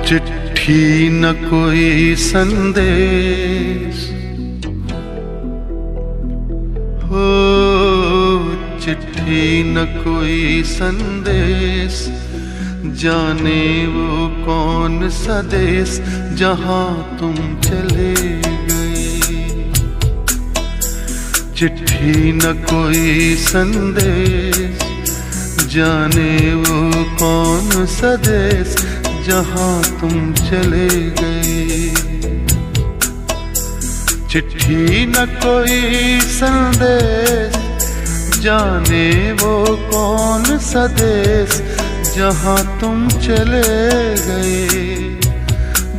चिट्ठी न कोई संदेश हो, चिट्ठी न कोई संदेश, जाने वो कौन सा देश जहां तुम चले गए। चिट्ठी न कोई संदेश, जाने वो कौन सा देश जहां तुम चले गए। चिट्ठी न कोई संदेश, जाने वो कौन सा देश जहां तुम चले गए,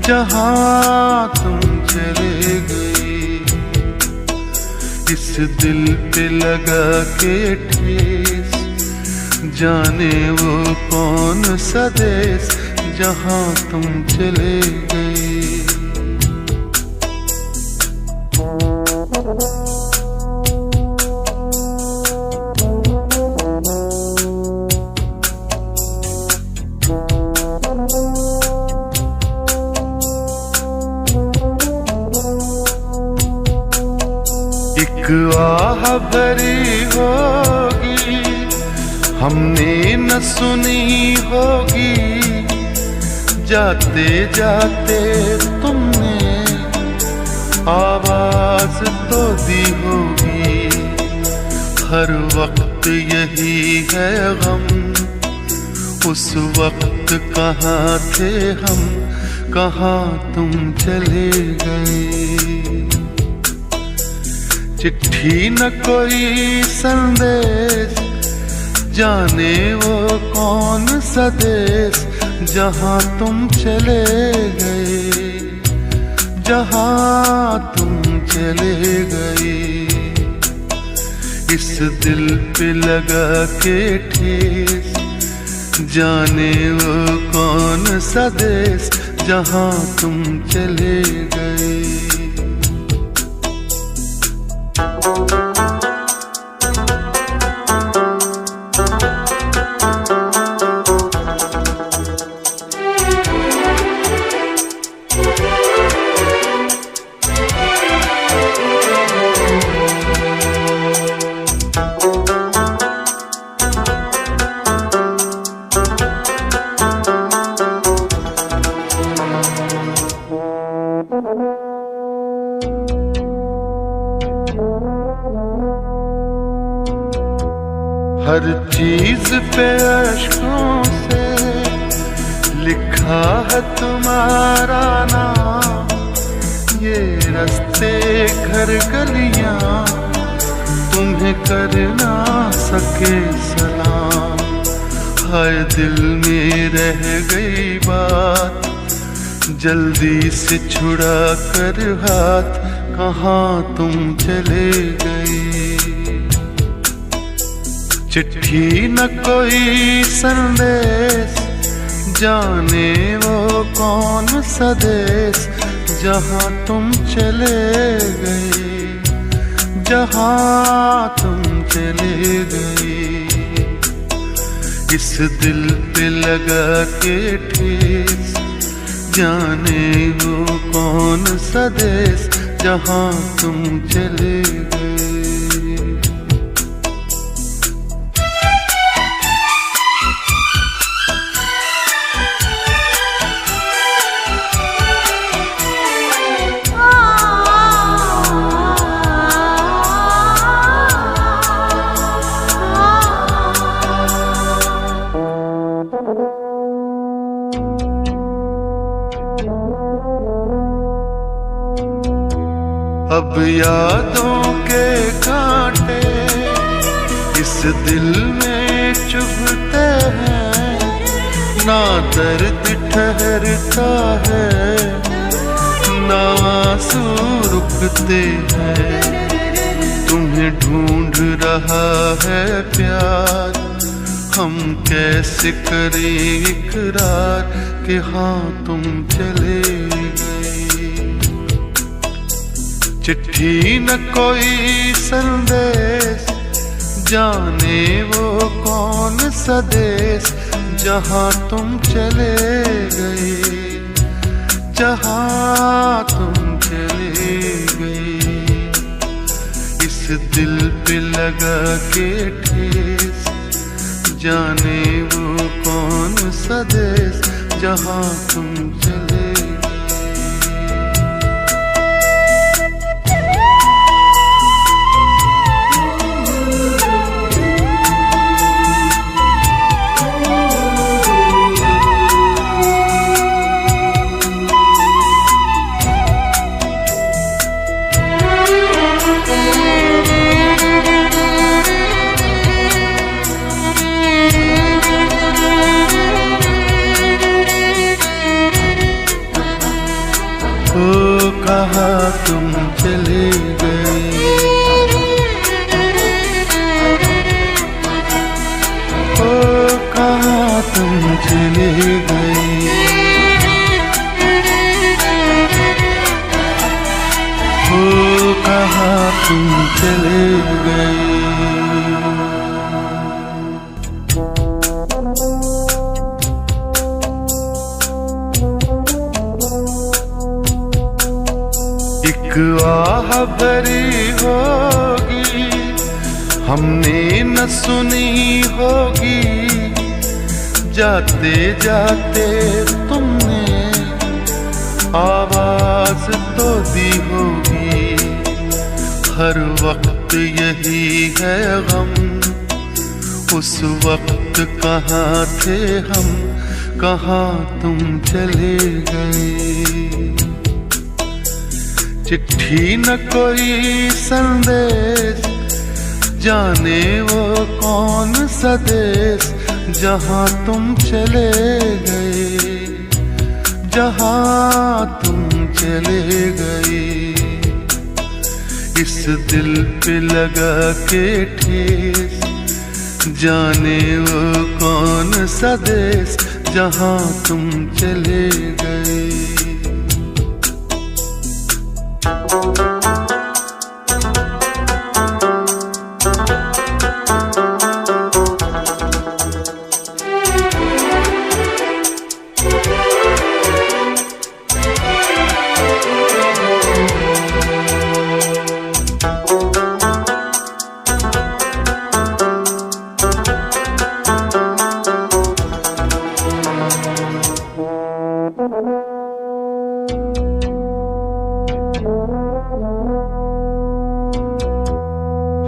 जहां तुम चले गए। इस दिल पे लगा के ठेस, जाने वो कौन सा देश जहां तुम चले गए। एक आह भरी होगी, हमने न सुनी होगी, जाते जाते तुमने आवाज तो दी होगी। हर वक्त यही है गम, उस वक्त कहाँ थे हम, कहाँ तुम चले गए। चिट्ठी न कोई संदेश, जाने वो कौन सा देश जहां तुम चले गए, जहां तुम चले गए। इस दिल पे लगा के ठेस, जाने वो कौन सा देश जहां तुम चले गए। हर चीज पे अश्कों से लिखा है तुम्हारा नाम। ये रास्ते घर गलियां तुम्हें कर ना सके सलाम। हाय दिल में रह गई बात, जल्दी से छुड़ा कर हाथ, कहाँ तुम चले गए। चिट्ठी न कोई संदेश, जाने वो कौन सा देश जहां तुम चले गए, जहां तुम चले गए। इस दिल पे लगा के ठेस, जाने वो कौन सा देश जहां तुम चले गए। अब यादों के कांटे इस दिल में चुभते हैं, ना दर्द ठहरता है, ना आंसू रुकते हैं। तुम्हें ढूंढ रहा है प्यार, हम कैसे करें इकरार कि हाँ तुम चले गए। चिट्ठी न कोई संदेश, जाने वो कौन सा देश जहां तुम चले गए, जहाँ तुम चले गए। इस दिल पे लगा के ठेस, जाने वो कौन सा देश जहाँ तुम चले गए। ओ कहाँ तुम चले गए, ओ कहाँ तुम चले गए, ओ कहाँ तुम चले गए। एक आह भरी होगी हमने न सुनी होगी, जाते जाते तुमने आवाज तो दी होगी। हर वक्त यही है गम, उस वक्त कहाँ थे हम, कहाँ तुम चले गए। चिट्ठी न कोई संदेश, जाने वो कौन सा देश जहाँ तुम चले गए, जहाँ तुम चले गए। इस दिल पे लगा के ठेस, जाने वो कौन सा देश जहाँ तुम चले गए।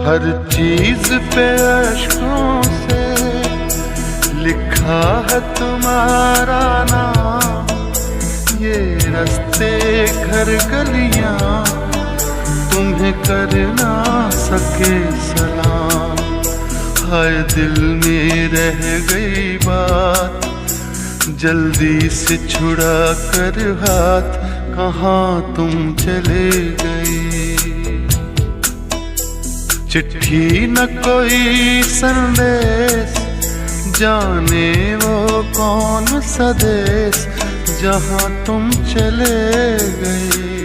हर चीज पे अश्कों से लिखा है तुम्हारा नाम, ये रास्ते घर गलियां तुम्हें कर ना सके सलाम। हाय दिल में रह गई बात, जल्दी से छुड़ा कर हाथ, कहाँ तुम चले गए। चिट्ठी न कोई संदेश, जाने वो कौन सा देश जहाँ तुम चले गए,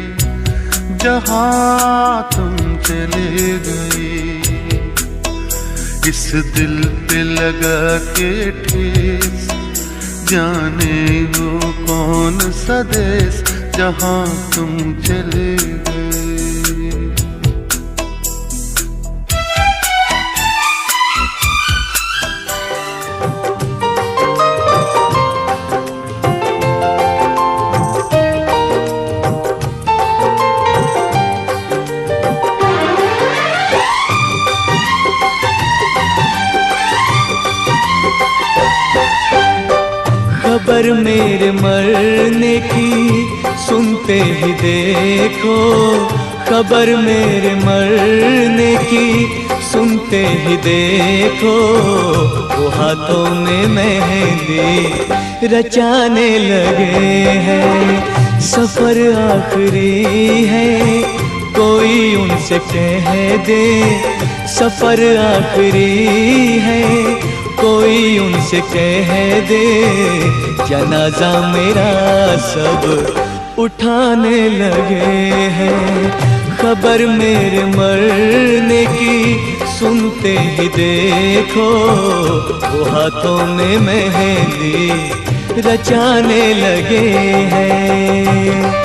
जहाँ तुम चले गए। इस दिल पे लगा के ठेस, जाने वो कौन सा देश जहाँ तुम चले गए। खबर मेरे मरने की सुनते ही देखो, खबर मेरे मरने की सुनते ही देखो। वो हाथों में मेहंदी रचाने लगे हैं, सफर आखिरी है कोई उनसे कह दे, सफर आखिरी है कोई उनसे कह दे। जनाजा मेरा सब उठाने लगे हैं, खबर मेरे मरने की सुनते ही देखो। वो हाथों में मेहंदी रचाने लगे हैं।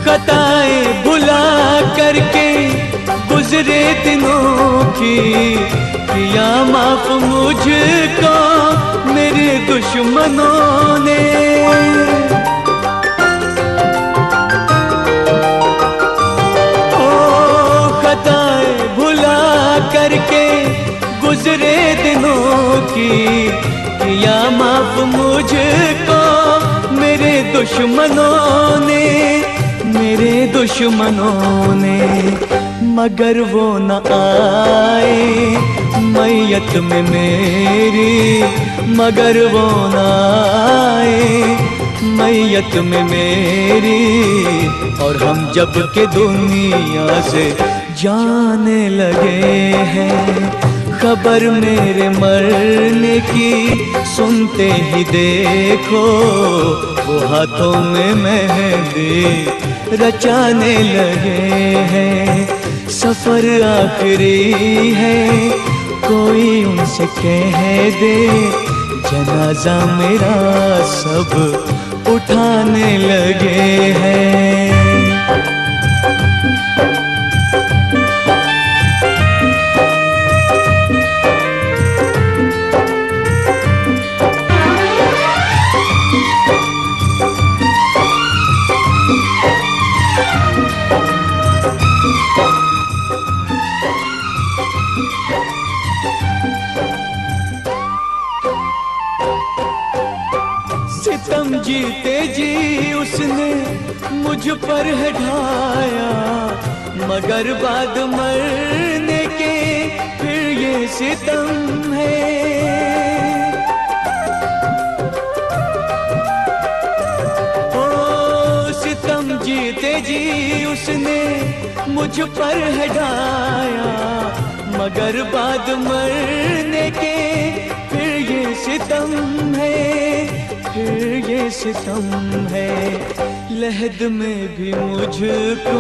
खताएं भुला करके गुजरे दिनों की किया माफ मुझको मेरे दुश्मनों ने। ओ खताएं भुला करके गुजरे दिनों की किया माफ मुझको मेरे दुश्मनों ने, मेरे दुश्मनों ने। मगर वो न आए मैयत में मेरी, मगर वो न आए मैयत में मेरी। और हम जब के दुनिया से जाने लगे हैं, खबर मेरे मरने की सुनते ही देखो वो हाथों में मेहंदी रचाने लगे हैं। सफर आखिरी है कोई उनसे कह दे, जनाजा मेरा सब उठाने लगे हैं। सितम जीते जी उसने मुझ पर है ढाया, मगर बाद मरने के फिर ये सितम है। ओ सितम जीते जी उसने मुझ पर है ढाया, मगर बाद मरने के फिर ये सितम है, फिर ये सितम है। लहद में भी मुझको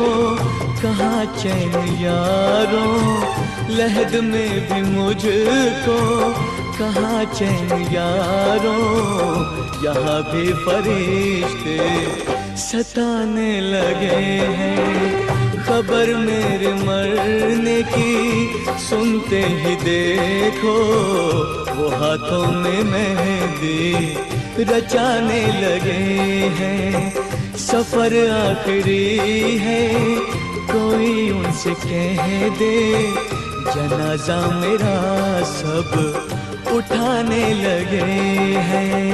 कहाँ चैन यारों, लहद में भी मुझको कहाँ चैन यारों। यहाँ भी फरिश्ते सताने लगे हैं, खबर मेरे मरने की सुनते ही देखो वो हाथों में मेहंदी रचाने लगे हैं। सफर आखिरी है कोई उनसे कह दे, जनाजा मेरा सब उठाने लगे हैं।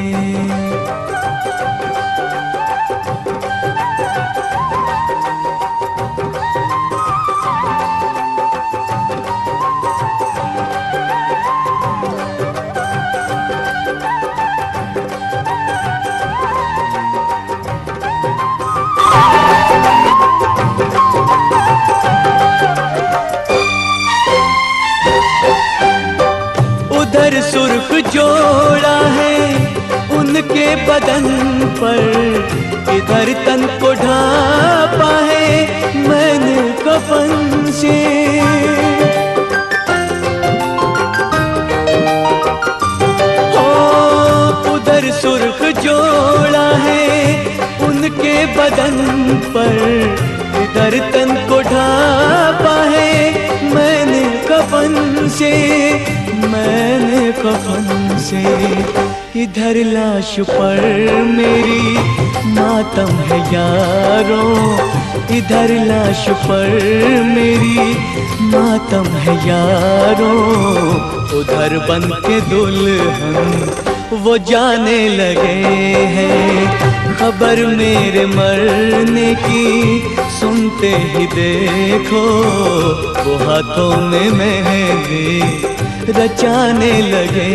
उधर सुर्ख जोड़ा है उनके बदन पर, इधर तन को ढापा है मैंने कफन से। हो उधर सुर्ख जोड़ा है उनके बदन पर, इधर तन को ढापा है मैंने कफन से, मैंने कफन से। इधर लाश पर मेरी मातम है यारों, इधर लाश पर मेरी मातम है यारों। उधर बन के दुल्हन वो जाने लगे हैं, खबर मेरे मरने की सुनते ही देखो वो हाथों में मेहंदी रचाने लगे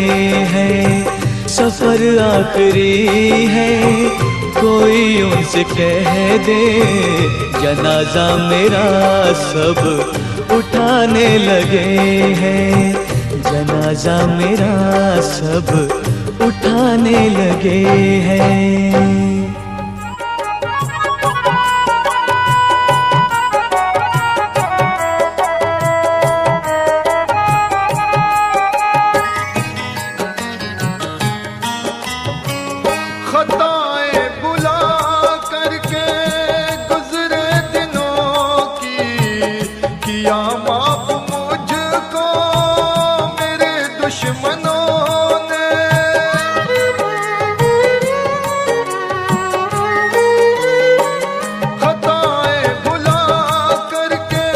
हैं। सफर आखिरी है कोई उनसे कह दे जनाजा मेरा सब उठाने लगे हैं, जनाजा मेरा सब उठाने लगे हैं। खताएं बुला करके गुजरे दिनों की, किया माफ मुझको मेरे दुश्मनों ने। खताएं बुला करके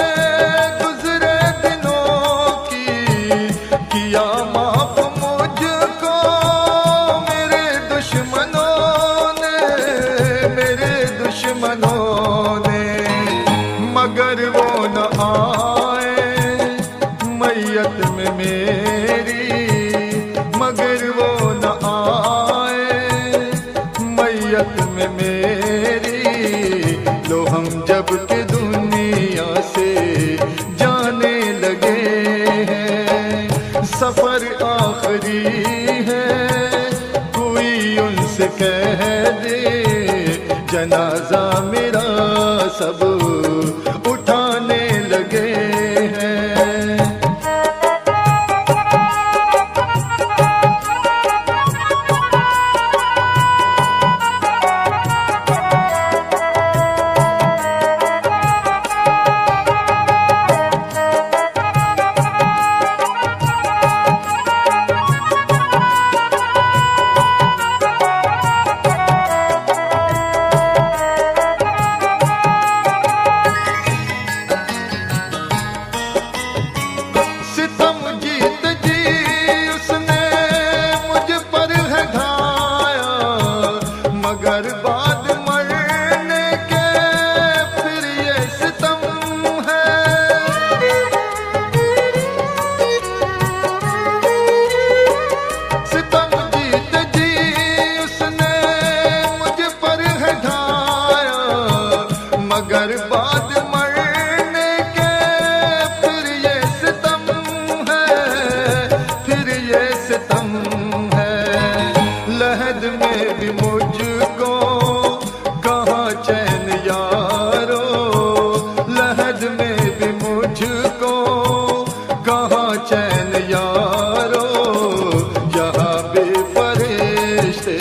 गुजरे दिनों की, किया माफ मुझको मेरे दुश्मनों ने। मगर वो न आए मैयत में मेरी, मगर वो न आए मैयत में मेरी। लो हम जब के दुनिया से जाने लगे हैं, सफर आखिरी है कोई उनसे कह दे जनाजा मेरा सब उठाने लगे हैं। मगर बाद मरने के फिर ये सितम है। सितम जीत जी उसने मुझ पर है ढाया, मगर बाद मरने के फिर ये सितम है, फिर ये सितम है। लहद में भी मुझको कहाँ चैन यारो, लहद में भी मुझको कहाँ चैन यारो। यहाँ भी फरिश्ते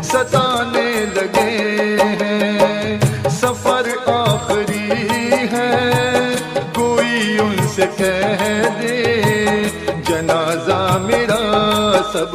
सताने लगे हैं, सफर आखिरी है कोई उनसे कह दे जनाजा मेरा सब